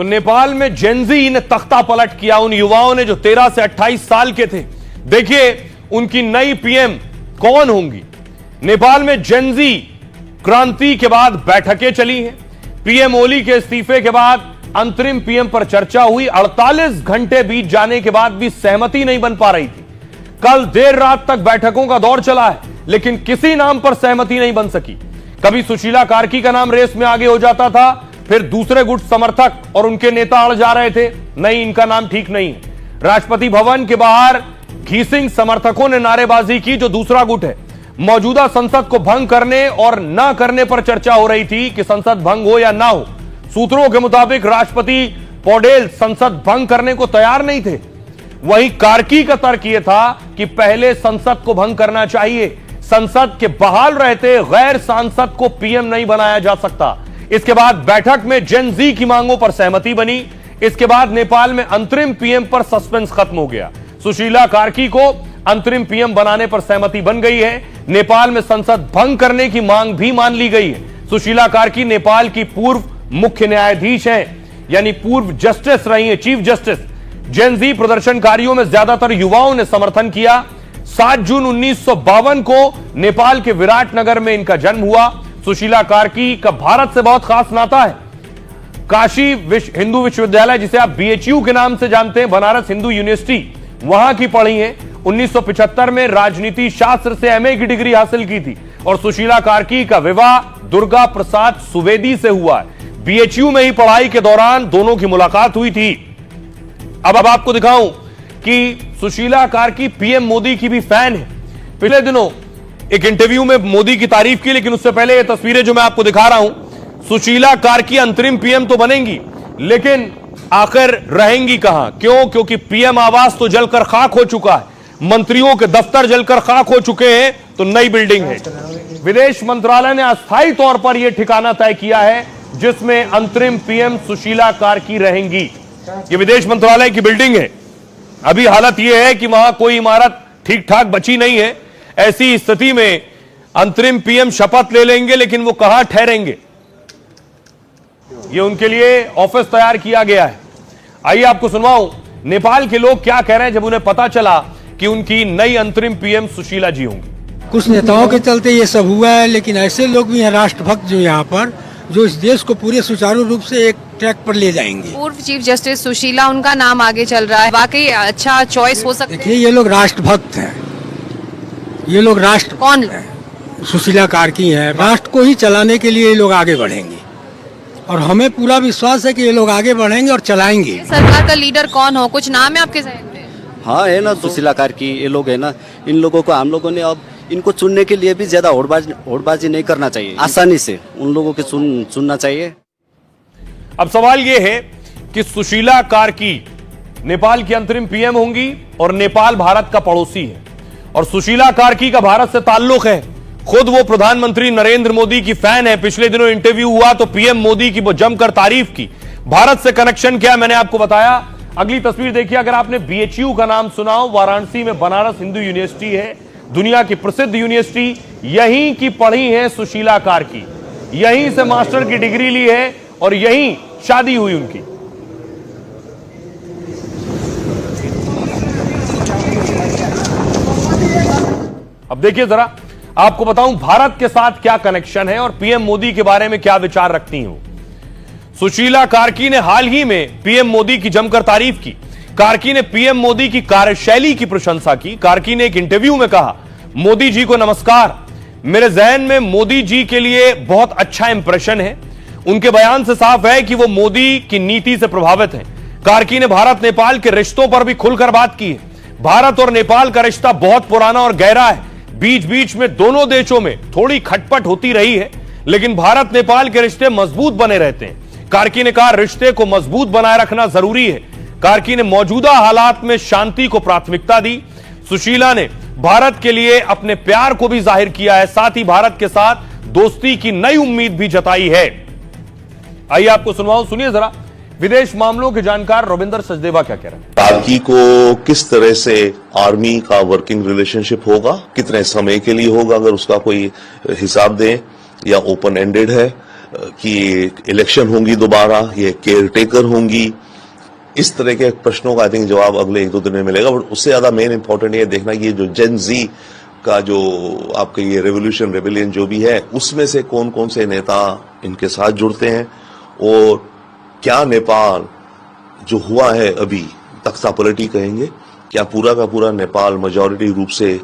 तो नेपाल में जेनजी ने तख्ता पलट किया, उन युवाओं ने जो 13 से 28 साल के थे। देखिए उनकी नई पीएम कौन होंगी। नेपाल में जेनजी क्रांति के बाद बैठकें चली हैं। पीएम ओली के इस्तीफे के बाद अंतरिम पीएम पर चर्चा हुई। 48 घंटे बीत जाने के बाद भी सहमति नहीं बन पा रही थी। कल देर रात तक बैठकों का दौर चला है, लेकिन किसी नाम पर सहमति नहीं बन सकी। कभी सुशीला कार्की का नाम रेस में आगे हो जाता था, फिर दूसरे गुट समर्थक और उनके नेता अड़ जा रहे थे, नहीं इनका नाम ठीक नहीं है। राष्ट्रपति भवन के बाहर घीसिंग समर्थकों ने नारेबाजी की, जो दूसरा गुट है। मौजूदा संसद को भंग करने और ना करने पर चर्चा हो रही थी कि संसद भंग हो या ना हो। सूत्रों के मुताबिक राष्ट्रपति पौडेल संसद भंग करने को तैयार नहीं थे। वहीं कार्की का तर्क यह था कि पहले संसद को भंग करना चाहिए। संसद के बहाल रहते गैर सांसद को पीएम नहीं बनाया जा सकता। इसके बाद बैठक में जेन जी की मांगों पर सहमति बनी। इसके बाद नेपाल में अंतरिम पीएम पर सस्पेंस खत्म हो गया। सुशीला कार्की को अंतरिम पीएम बनाने पर सहमति बन गई है। नेपाल में संसद भंग करने की मांग भी मान ली गई है। सुशीला कार्की नेपाल की पूर्व मुख्य न्यायाधीश हैं, यानी पूर्व जस्टिस रही हैं, चीफ जस्टिस। जेन जी प्रदर्शनकारियों में ज्यादातर युवाओं ने समर्थन किया। 7 जून 1952 को नेपाल के विराटनगर में इनका जन्म हुआ। सुशीला कार्की का भारत से बहुत खास नाता है। काशी हिंदू विश्वविद्यालय, जिसे आप बीएचयू के नाम से जानते हैं, बनारस हिंदू यूनिवर्सिटी, वहां की पढ़ी हैं। 1975 में राजनीति शास्त्र से एमए की डिग्री हासिल की थी। और सुशीला कार्की का विवाह दुर्गा प्रसाद सुवेदी से हुआ है। बीएचयू में ही पढ़ाई के दौरान दोनों की मुलाकात हुई थी। अब आपको दिखाऊं कि सुशीला कार्की पीएम मोदी की भी फैन है। पिछले दिनों एक इंटरव्यू में मोदी की तारीफ की, लेकिन उससे पहले ये तस्वीरें जो मैं आपको दिखा रहा हूं, सुशीला कार्की अंतरिम पीएम तो बनेंगी, लेकिन आखिर रहेंगी कहां? क्यों? क्योंकि पीएम आवास तो जलकर खाक हो चुका है, मंत्रियों के दफ्तर जलकर खाक हो चुके हैं, तो नई बिल्डिंग है। विदेश मंत्रालय ने अस्थायी तौर पर यह ठिकाना तय किया है जिसमें अंतरिम पीएम सुशीला कार्की रहेंगी। यह विदेश मंत्रालय की बिल्डिंग है। अभी हालत यह है कि वहां कोई इमारत ठीक ठाक बची नहीं है। ऐसी स्थिति में अंतरिम पीएम शपथ ले लेंगे, लेकिन वो कहां ठहरेंगे? ये उनके लिए ऑफिस तैयार किया गया है। आइए आपको सुनवाऊं नेपाल के लोग क्या कह रहे हैं जब उन्हें पता चला कि उनकी नई अंतरिम पीएम सुशीला जी होंगी। कुछ नेताओं के चलते ये सब हुआ है, लेकिन ऐसे लोग भी हैं राष्ट्रभक्त जो यहाँ पर, जो इस देश को पूरे सुचारू रूप से एक ट्रैक पर ले जाएंगे। पूर्व चीफ जस्टिस सुशीला, उनका नाम आगे चल रहा है। वाकई अच्छा चॉइस हो सकता है। देखिए ये लोग राष्ट्रभक्त हैं, ये लोग राष्ट्र कौन? सुशीला कार्की हैं। राष्ट्र को ही चलाने के लिए ये लोग आगे बढ़ेंगे और हमें पूरा विश्वास है कि ये लोग आगे बढ़ेंगे और चलाएंगे। सरकार का लीडर कौन हो? कुछ नाम है आपके जहन में? हाँ है ना, सुशीला कार्की, ये लोग है ना। इन लोगों को हम लोगों ने अब इनको चुनने के लिए भी ज्यादा होड़बाजी नहीं करना चाहिए। आसानी से उन लोगों के चुनना चाहिए। अब सवाल यह है कि सुशीला कार्की नेपाल की अंतरिम पीएम होंगी और नेपाल भारत का पड़ोसी है और सुशीला कार्की का भारत से ताल्लुक है। खुद वो प्रधानमंत्री नरेंद्र मोदी की फैन है। पिछले दिनों इंटरव्यू हुआ तो पीएम मोदी की वो जमकर तारीफ की। भारत से कनेक्शन क्या मैंने आपको बताया। अगली तस्वीर देखिए। अगर आपने बीएचयू का नाम सुना हो, वाराणसी में बनारस हिंदू यूनिवर्सिटी है, दुनिया की प्रसिद्ध यूनिवर्सिटी। यहीं की पढ़ी है सुशीला कार्की, यहीं से मास्टर की डिग्री ली है और यहीं शादी हुई उनकी। अब देखिए जरा, आपको बताऊं भारत के साथ क्या कनेक्शन है और पीएम मोदी के बारे में क्या विचार रखती हो। सुशीला कार्की ने हाल ही में पीएम मोदी की जमकर तारीफ की। कार्की ने पीएम मोदी की कार्यशैली की प्रशंसा की। कार्की ने एक इंटरव्यू में कहा, मोदी जी को नमस्कार, मेरे जहन में मोदी जी के लिए बहुत अच्छा इंप्रेशन है। उनके बयान से साफ है कि वो मोदी की नीति से प्रभावित हैं। कार्की ने भारत नेपाल के रिश्तों पर भी खुलकर बात की है। भारत और नेपाल का रिश्ता बहुत पुराना और गहरा है। बीच बीच में दोनों देशों में थोड़ी खटपट होती रही है, लेकिन भारत नेपाल के रिश्ते मजबूत बने रहते हैं। कार्की ने कहा, रिश्ते को मजबूत बनाए रखना जरूरी है। कार्की ने मौजूदा हालात में शांति को प्राथमिकता दी। सुशीला ने भारत के लिए अपने प्यार को भी जाहिर किया है, साथ ही भारत के साथ दोस्ती की नई उम्मीद भी जताई है। आइए आपको सुनवाऊं, सुनिए जरा विदेश मामलों के जानकार रविंदर सचदेवा क्या कह रहे हैं। कार्की को किस तरह से आर्मी का वर्किंग रिलेशनशिप होगा, कितने समय के लिए होगा, अगर उसका कोई हिसाब दें, या ओपन एंडेड है, कि इलेक्शन होंगी दोबारा, ये केयर टेकर होंगी, इस तरह के प्रश्नों का आई थिंक जवाब अगले 1-2 दिन में मिलेगा। बट उससे ज्यादा मेन इंपॉर्टेंट ये देखना कि ये जो जेन जी का जो आपका ये रेवोल्यूशन रेबेलियन जो भी है, उसमें से कौन कौन से नेता इनके साथ जुड़ते हैं, और क्या नेपाल जो हुआ है अभी तख्ता पलटी कहेंगे, क्या पूरा का पूरा नेपाल मेजॉरिटी रूप से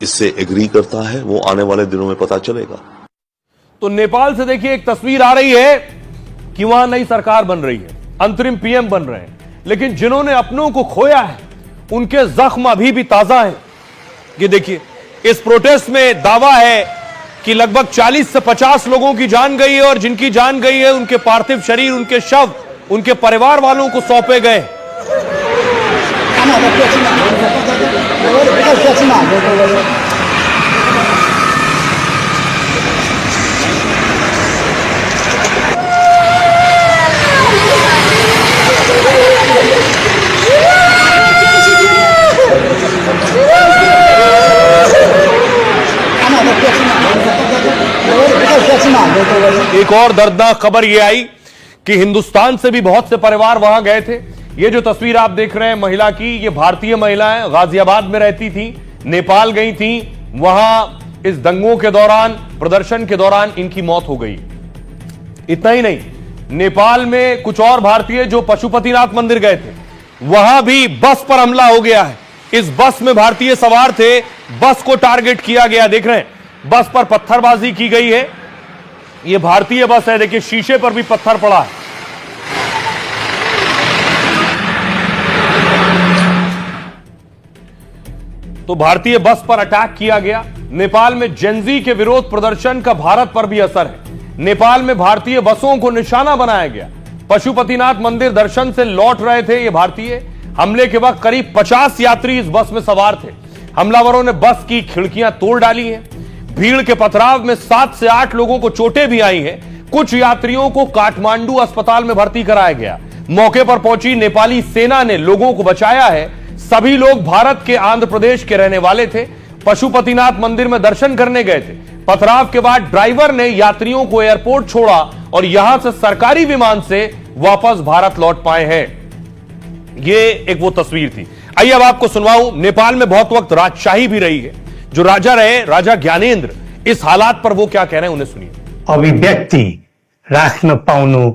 इससे एग्री करता है, वो आने वाले दिनों में पता चलेगा। तो नेपाल से देखिए एक तस्वीर आ रही है कि वहां नई सरकार बन रही है, अंतरिम पीएम बन रहे हैं, लेकिन जिन्होंने अपनों को खोया है उनके जख्म अभी भी ताजा हैं। ये देखिए, इस प्रोटेस्ट में दावा है कि लगभग 40 से 50 लोगों की जान गई है, और जिनकी जान गई है उनके पार्थिव शरीर, उनके शव उनके परिवार वालों को सौंपे गए। एक और दर्दनाक खबर यह आई कि हिंदुस्तान से भी बहुत से परिवार वहां गए थे। ये जो तस्वीर आप देख रहे हैं महिला की, ये भारतीय महिला है, गाजियाबाद में रहती थी, नेपाल गई थी, वहां इस दंगों के दौरान, प्रदर्शन के दौरान इनकी मौत हो गई। इतना ही नहीं, नेपाल में कुछ और भारतीय जो पशुपतिनाथ मंदिर गए थे, वहां भी बस पर हमला हो गया है। इस बस में भारतीय सवार थे, बस को टारगेट किया गया। देख रहे हैं, बस पर पत्थरबाजी की गई है। यह भारतीय बस है, देखिए शीशे पर भी पत्थर पड़ा है। तो भारतीय बस पर अटैक किया गया। नेपाल में जेनजी के विरोध प्रदर्शन का भारत पर भी असर है। नेपाल में भारतीय बसों को निशाना बनाया गया। पशुपतिनाथ मंदिर दर्शन से लौट रहे थे ये भारतीय। हमले के वक्त करीब 50 यात्री इस बस में सवार थे। हमलावरों ने बस की खिड़कियां तोड़ डाली हैं। भीड़ के पथराव में 7 से 8 लोगों को चोटें भी आई हैं। कुछ यात्रियों को काठमांडू अस्पताल में भर्ती कराया गया। मौके पर पहुंची नेपाली सेना ने लोगों को बचाया है। सभी लोग भारत के आंध्र प्रदेश के रहने वाले थे। पशुपतिनाथ मंदिर में दर्शन करने गए थे। पथराव के बाद ड्राइवर ने यात्रियों को एयरपोर्ट छोड़ा और यहां से सरकारी विमान से वापस भारत लौट पाए हैं। ये एक वो तस्वीर थी। आइए अब आपको सुनवाऊं, नेपाल में बहुत वक्त राजशाही भी रही है। जो राजा रहे, राजा ज्ञानेन्द्र, इस हालात पर वो क्या कह रहे हैं, उन्हें सुनिए। अभिव्यक्ति राख्न पाउनु,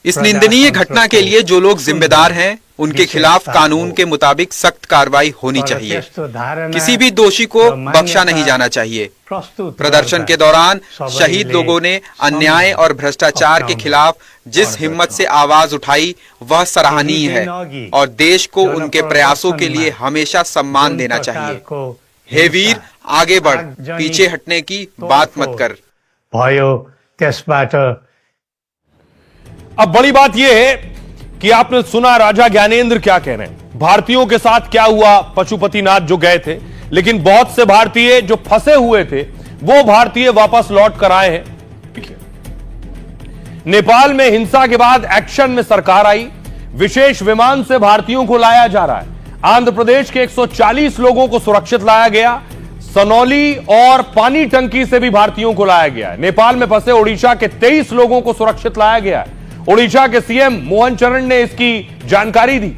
इस निंदनीय घटना के लिए जो लोग जिम्मेदार हैं उनके खिलाफ कानून के मुताबिक सख्त कार्रवाई होनी चाहिए। किसी भी दोषी को बख्शा नहीं जाना चाहिए। प्रदर्शन के दौरान शहीद लोगों ने अन्याय और भ्रष्टाचार के खिलाफ जिस हिम्मत से आवाज उठाई वह सराहनीय है और देश को उनके प्रयासों के लिए हमेशा सम्मान देना चाहिए। हे वीर, आगे बढ़, पीछे हटने की बात मत कर। अब बड़ी बात यह है कि आपने सुना राजा ज्ञानेन्द्र क्या कह रहे हैं, भारतीयों के साथ क्या हुआ पशुपतिनाथ जो गए थे, लेकिन बहुत से भारतीय जो फंसे हुए थे वो भारतीय वापस लौट कर आए हैं। नेपाल में हिंसा के बाद एक्शन में सरकार आई। विशेष विमान से भारतीयों को लाया जा रहा है। आंध्र प्रदेश के 140 लोगों को सुरक्षित लाया गया। सनौली और पानी टंकी से भी भारतीयों को लाया गया है। नेपाल में फंसे ओडिशा के 23 लोगों को सुरक्षित लाया गया है। ओडिशा के सीएम मोहन चरण ने इसकी जानकारी दी।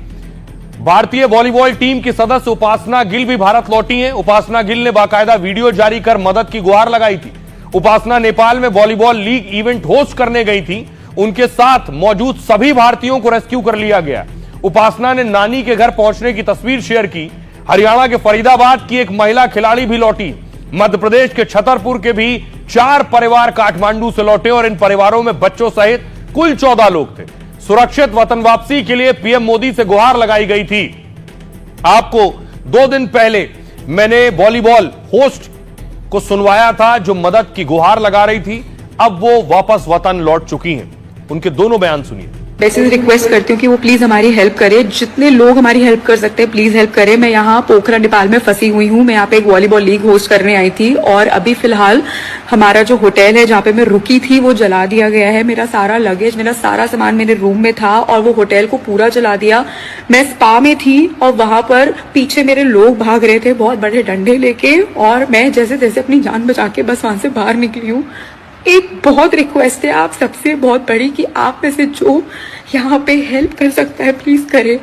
भारतीय वॉलीबॉल टीम की सदस्य उपासना गिल भी भारत लौटी हैं। उपासना गिल ने बाकायदा वीडियो जारी कर मदद की गुहार लगाई थी। उपासना नेपाल में वॉलीबॉल लीग इवेंट होस्ट करने गई थी। उनके साथ मौजूद सभी भारतीयों को रेस्क्यू कर लिया गया। उपासना ने नानी के घर पहुंचने की तस्वीर शेयर की। हरियाणा के फरीदाबाद की एक महिला खिलाड़ी भी लौटी। मध्य प्रदेश के छतरपुर के भी 4 परिवार काठमांडू से लौटे और इन परिवारों में बच्चों सहित कुल 14 लोग थे। सुरक्षित वतन वापसी के लिए पीएम मोदी से गुहार लगाई गई थी। आपको 2 दिन पहले मैंने वॉलीबॉल होस्ट को सुनवाया था जो मदद की गुहार लगा रही थी। अब वो वापस वतन लौट चुकी हैं। उनके दोनों बयान सुनिए। वैसे रिक्वेस्ट करती हूँ कि वो प्लीज हमारी हेल्प करे। जितने लोग हमारी हेल्प कर सकते हैं प्लीज हेल्प करें। मैं यहाँ पोखरा नेपाल में फंसी हुई हूँ। मैं यहाँ पे एक वॉलीबॉल लीग होस्ट करने आई थी और अभी फिलहाल हमारा जो होटल है जहाँ पे मैं रुकी थी वो जला दिया गया है। मेरा सारा लगेज, मेरा सारा सामान मेरे रूम में था और वो होटल को पूरा जला दिया। मैं स्पा में थी और वहां पर पीछे मेरे लोग भाग रहे थे बहुत बड़े डंडे लेके और मैं जैसे तैसे अपनी जान बचा के बस वहां से बाहर निकली हूँ। एक बहुत रिक्वेस्ट है आप सबसे बहुत बड़ी कि आप में से जो यहाँ पे हेल्प कर सकता है प्लीज करे।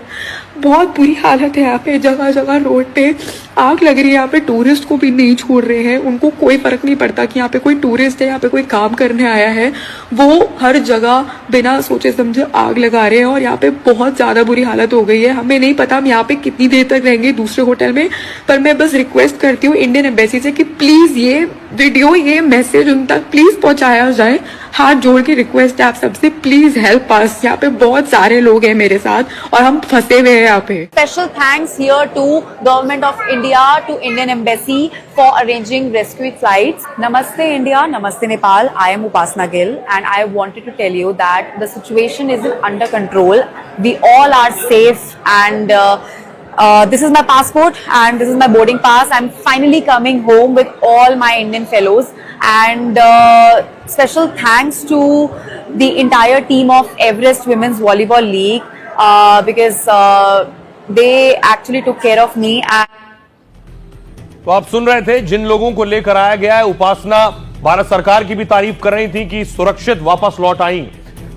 बहुत बुरी हालत है यहाँ पे, जगह जगह रोड पे आग लग रही है। यहाँ पे टूरिस्ट को भी नहीं छोड़ रहे हैं, उनको कोई फर्क नहीं पड़ता कि यहाँ पे कोई टूरिस्ट है, यहाँ पे कोई काम करने आया है, वो हर जगह बिना सोचे समझे आग लगा रहे हैं और यहाँ पे बहुत ज्यादा बुरी हालत हो गई है। हमें नहीं पता हम यहाँ पे कितनी देर तक रहेंगे दूसरे होटल में, पर मैं बस रिक्वेस्ट करती हूँ इंडियन एम्बेसी से कि प्लीज ये वीडियो, ये मैसेज उन तक प्लीज पहुंचाया जाए। हाथ जोड़ के रिक्वेस्ट है आप सबसे, प्लीज हेल्प अस। यहाँ पे बहुत सारे लोग हैं मेरे साथ और हम फंसे हुए हैं यहाँ पे। Special thanks here to Government of India, to Indian Embassy for arranging rescue flights. Namaste India, Namaste Nepal. I am Upasana Gill and I wanted to tell you that the situation is under control. We all are safe and this is my passport and this is my boarding pass. I'm finally coming home with all my Indian fellows and special thanks to the entire team of Everest Women's Volleyball League because they actually took care of me. तो आप सुन रहे थे जिन लोगों को लेकर आया गया है। उपासना भारत सरकार की भी तारीफ कर रही थी कि सुरक्षित वापस लौट आई,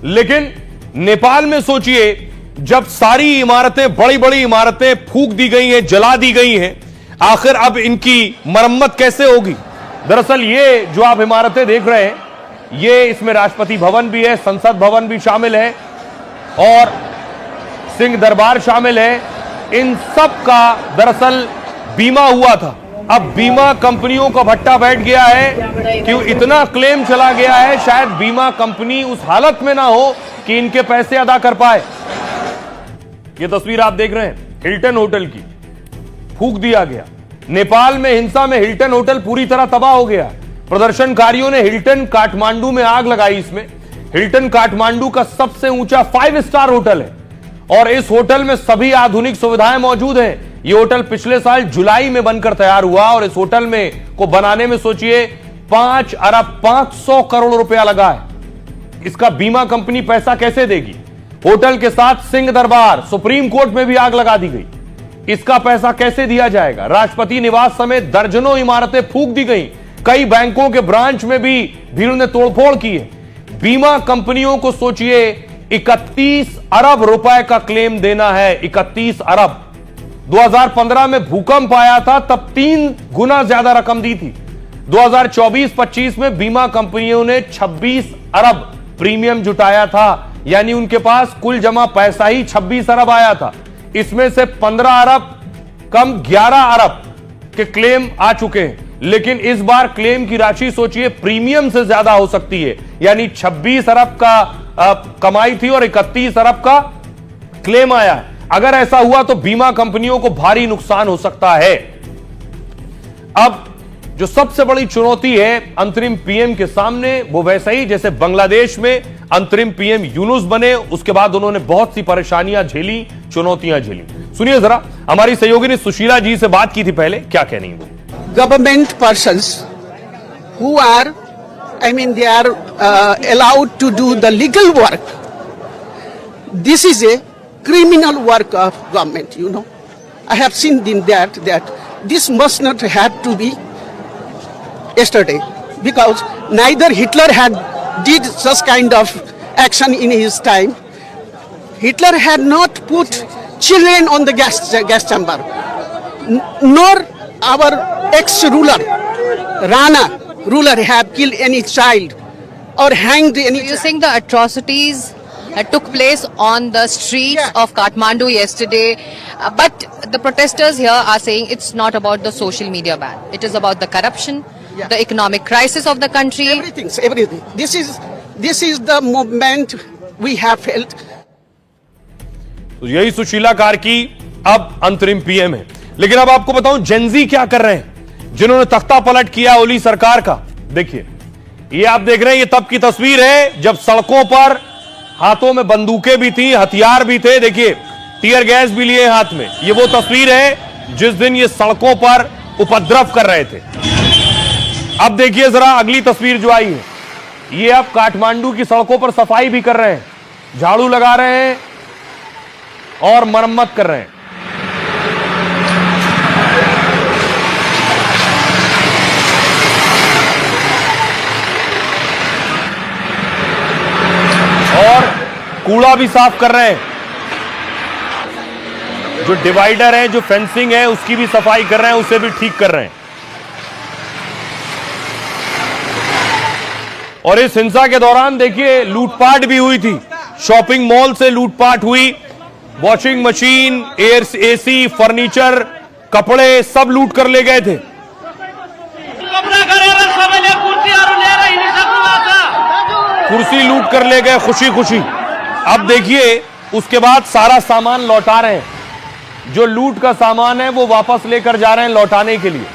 लेकिन नेपाल में सोचिए जब सारी इमारतें, बड़ी बड़ी इमारतें फूंक दी गई हैं, जला दी गई हैं, आखिर अब इनकी मरम्मत कैसे होगी। दरअसल ये जो आप इमारतें देख रहे हैं, ये इसमें राष्ट्रपति भवन भी है, संसद भवन भी शामिल है और सिंह दरबार शामिल है। इन सब का दरअसल बीमा हुआ था। अब बीमा कंपनियों का भट्टा बैठ गया है कि इतना क्लेम चला गया है, शायद बीमा कंपनी उस हालत में ना हो कि इनके पैसे अदा कर पाए। ये तस्वीर आप देख रहे हैं हिल्टन होटल की, फूंक दिया गया। नेपाल में हिंसा में हिल्टन होटल पूरी तरह तबाह हो गया। प्रदर्शनकारियों ने हिल्टन काठमांडू में आग लगाई। इसमें हिल्टन काठमांडू का सबसे ऊंचा 5 स्टार होटल है और इस होटल में सभी आधुनिक सुविधाएं मौजूद हैं। यह होटल पिछले साल जुलाई में बनकर तैयार हुआ और इस होटल में को बनाने में सोचिए 5 अरब 500 करोड़ रुपया लगा है। इसका बीमा कंपनी पैसा कैसे देगी। होटल के साथ सिंह दरबार, सुप्रीम कोर्ट में भी आग लगा दी गई। इसका पैसा कैसे दिया जाएगा। राष्ट्रपति निवास समेत दर्जनों इमारतें फूंक दी गई। कई बैंकों के ब्रांच में भी भीड़ ने तोड़फोड़ की है। बीमा कंपनियों को सोचिए 31 अरब रुपए का क्लेम देना है। 31 अरब। 2015 में भूकंप आया था, तब 3 गुना ज्यादा रकम दी थी। 2024-25 में बीमा कंपनियों ने 26 अरब प्रीमियम जुटाया था, यानी उनके पास कुल जमा पैसा ही 26 अरब आया था। इसमें से 15 अरब कम 11 अरब के क्लेम आ चुके हैं, लेकिन इस बार क्लेम की राशि सोचिए प्रीमियम से ज्यादा हो सकती है, यानी 26 अरब का कमाई थी और 31 अरब का क्लेम आया है। अगर ऐसा हुआ तो बीमा कंपनियों को भारी नुकसान हो सकता है। अब जो सबसे बड़ी चुनौती है अंतरिम पीएम के सामने, वो वैसा ही जैसे बांग्लादेश में अंतरिम पीएम यूनुस बने, उसके बाद उन्होंने बहुत सी परेशानियां झेली, चुनौतियां झेली। सुनिए जरा, हमारी सहयोगी सुशीला जी से बात की थी पहले, क्या कहनी वो। Government persons who are, I mean, they are allowed to do the legal work. This is a criminal work of government, you know. I have seen in that this must not have to be yesterday, because neither Hitler had did such kind of action in his time. Hitler had not put children on the gas chamber, nor our ex-ruler, Rana ruler, have killed any child or hanged any. You think the atrocities took place on the streets of Kathmandu yesterday, but the protesters here are saying it's not about the social media ban. It is about the corruption, the economic crisis of the country. Everything. This is the movement we have felt. तो यही सुशीला कार्की अब अंतरिम PM है। लेकिन अब आपको बताऊं Gen Z क्या कर रहे हैं, जिन्होंने तख्ता पलट किया ओली सरकार का। देखिए, ये आप देख रहे हैं, ये तब की तस्वीर है जब सड़कों पर हाथों में बंदूकें भी थी, हथियार भी थे। देखिए, टीयर गैस भी लिए हाथ में। ये वो तस्वीर है जिस दिन ये सड़कों पर उपद्रव कर रहे थे। अब देखिए जरा अगली तस्वीर जो आई है, ये अब काठमांडू की सड़कों पर सफाई भी कर रहे हैं, झाड़ू लगा रहे हैं और मरम्मत कर रहे हैं। कूड़ा भी साफ कर रहे हैं, जो डिवाइडर है, जो फेंसिंग है, उसकी भी सफाई कर रहे हैं, उसे भी ठीक कर रहे हैं। और इस हिंसा के दौरान देखिए लूटपाट भी हुई थी, शॉपिंग मॉल से लूटपाट हुई, वॉशिंग मशीन, एसी, फर्नीचर, कपड़े सब लूट कर ले गए थे। कुर्सी लूट कर ले गए खुशी खुशी। अब देखिए उसके बाद सारा सामान लौटा रहे हैं, जो लूट का सामान है वो वापस लेकर जा रहे हैं लौटाने के लिए।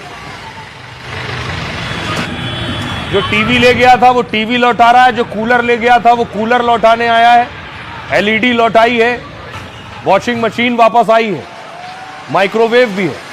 जो टीवी ले गया था वो टीवी लौटा रहा है, जो कूलर ले गया था वो कूलर लौटाने आया है, एलईडी लौटाई है, वॉशिंग मशीन वापस आई है, माइक्रोवेव भी है।